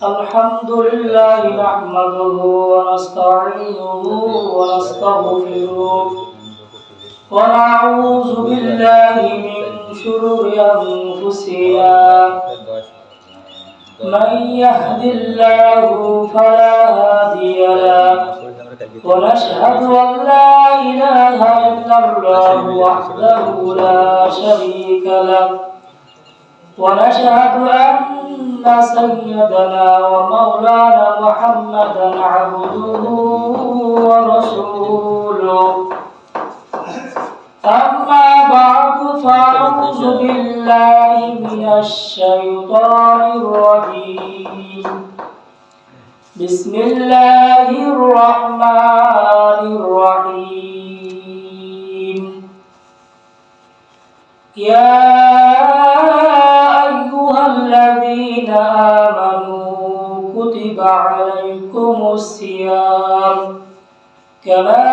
الحمد لله نحمده ونستعينه ونستغفره ونعوذ بالله من شرور أنفسنا من يهد الله فلا هادي له ونشهد أن لا إله إلا الله وحده لا شريك له ونشهد أن سيدنا ومولانا محمدا عبده ورسوله أما بعد فأعوذ بالله من الشيطان الرجيم بسم الله الرحمن الرحيم يا أيها الذين آمنوا كتب عليكم الصيام كما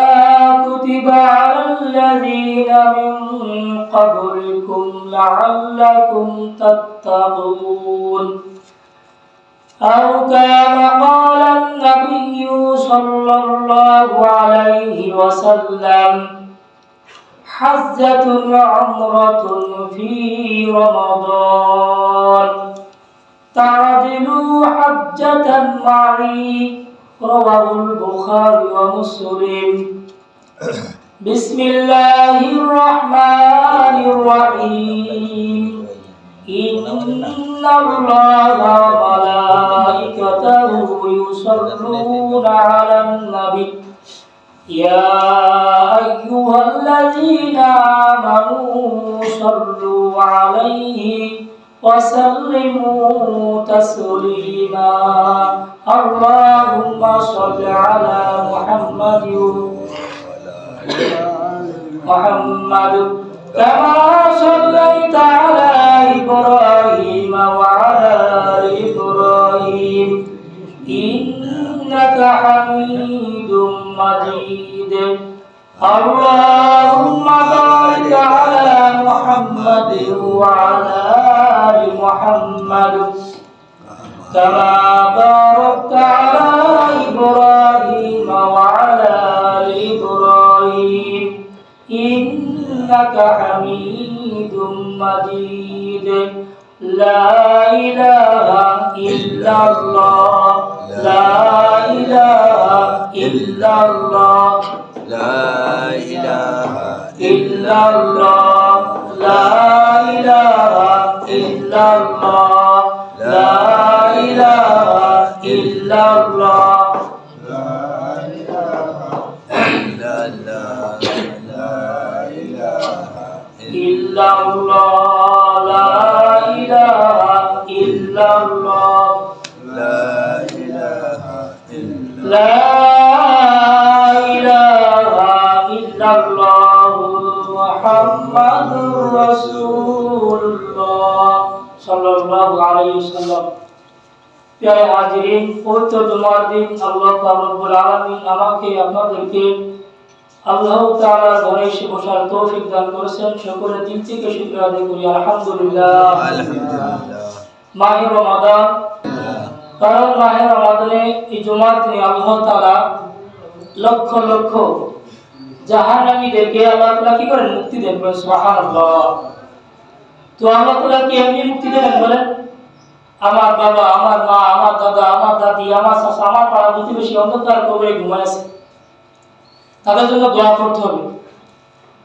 كتب على الذين من قبلكم لعلكم تتقون أو كما قال النبي صلى الله عليه وسلم حجة عمرة في رمضان تعدلوا حجة معي رواه البخاري ومسلم بسم الله الرحمن الرحيم إن الله وملائكته يصلون على النبي يا أيها الذين آمنوا صلوا عليه وسلموا تسليما اللهم صل على محمد كما صليت على إبراهيم وعلى آل إبراهيم إنك حميد مجيد اللهم بارك على محمد وعلى آل محمد كما باركت على إبراهيم وعلى آل إبراهيم إنك حميد مجيد لا إله إلا الله لا إله إلا الله لا إله إلا الله لا إله إلا الله لا إله إلا الله لا إله إلا الله لا إله إلا الله لا إله إلا الله لا إله إلا لا إله إلا الله محمد رسول الله صلى الله عليه وسلم প্রিয় হাজিরিন পবিত্র জুমার দিন আল্লাহ রব্বুল আলামিন আমাকে আপনাদেরকে আল্লাহ তাআলার ঘরে এসে বসার তৌফিক দান করেছেন সকলে দিল থেকে শুকরিয়া আদায় করি আলহামদুলিল্লাহ মাহে রমাদান কারণ মাহে রমাদানে এই জুমার দিনে আল্লাহ তাআলা লক্ষ লক্ষ জাহান্নামীদেরকে আল্লাহ তাআলা কি করেন মুক্তি দেন বলেন সুবহানাল্লাহ তো আল্লাহ তাআলা কি এমনি মুক্তি দেন বলেন আমার বাবা আমার মা আমার দাদা আমার দাদি আমার চাচা আমার পাড়া প্রতিবেশী অন্ধকার কবরে ঘুমায় আছে তাদের জন্য দোয়া করতে হবে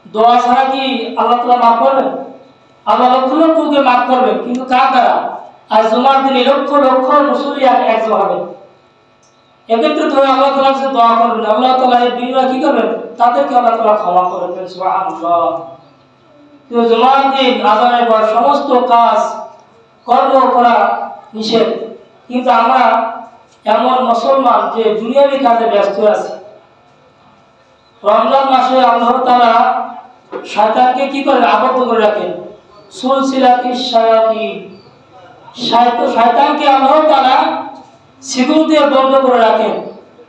দোয়া ছাড়া কি আল্লাহ তাআলা মাফ করবেন আল্লাহ লক্ষ লক্ষকে মাফ করবেন কিন্তু কার দ্বারা আর জুমার দিনে লক্ষ লক্ষ মুসল্লি একজন হবে এক্ষেত্রে তো আল্লাহ তাআলার কাছে দোয়া করবেন আল্লাহ তাআলা এর বিনিময়ে কি করবেন তাদেরকে আল্লাহ তাআলা ক্ষমা করবেন সুবহানাল্লাহ তো জুমার দিন আযানের পর সমস্ত কাজ কর্ম করা নিষেধ কিন্তু আমরা এমন মুসলমান যে দুনিয়াবি কাজে ব্যস্ত আছি রমজান মাসে আল্লাহ তাআলা শয়তানকে কি করে আবদ্ধ করে রাখেন সুলসিলাতিশ শায়াতিন শয়তানকে আল্লাহ তাআলা শিকল দিয়ে বন্ধ করে রাখেন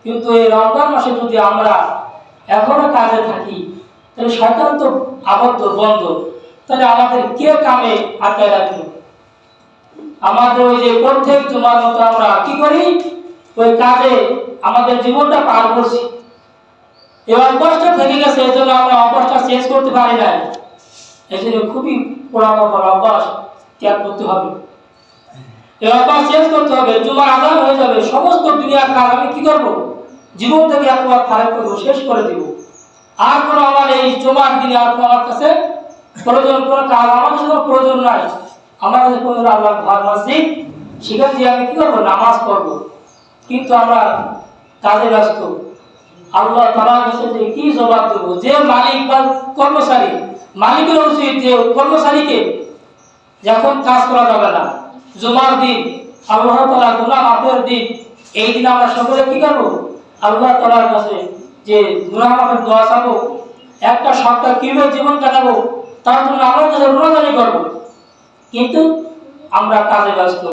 কিন্তু এই রমজান মাসে যদি আমরা এখনো কাজে থাকি তাহলে শয়তান তো আবদ্ধ বন্ধ, তাহলে আমাদের কে কামে আটকায় রাখবে? আমাদের ওই যে প্রত্যেক জুমার মতো আমরা কি করি, ওই কাজে আমাদের জীবনটা পার করছি। এবার কষ্ট থেকে গেছে, এই জন্য আমরা অভ্যাসটা চেঞ্জ করতে পারি নাই। এই জন্য খুবই পুরানো অভ্যাস ত্যাগ করতে হবে। এই অভ্যাস চেঞ্জ করতে হবে। জুমার আজান হয়ে যাবে, সমস্ত দুনিয়ার কাজ আমি কি করব, জীবন থেকে একবার খারাপ করবো, শেষ করে দিব। আর কোনো আমার এই জুমার দিনে আর কোনো আমার কাছে প্রয়োজন, কোনো কাজ আমার কাছে কোনো প্রয়োজন নাই। আমার কাছে কোনো আল্লাহর ঘর মসজিদ, সেখানে যে আমি কি করবো, নামাজ পড়বো। কিন্তু আমরা কাজে ব্যস্ত। আল্লাহ তাআলার কাছে যে কি জবাব দেব? যে মালিক বা কর্মচারী, মালিকের উচিত যে কর্মচারীকে যখন কাজ করা যাবে না, জুমার দিন, আল্লাহ তাআলা গুনাহ মাফের দিন, এই দিন আমরা সকলে কি করব, আল্লাহ তাআলার কাছে যে গুনাহ মাফের দোয়া চাবো, একটা সপ্তাহ কিভাবে জীবন কাটাবো তার জন্য আল্লাহর কাছে রোনাজানি করব। কিন্তু আমরা কাজে ব্যস্ত।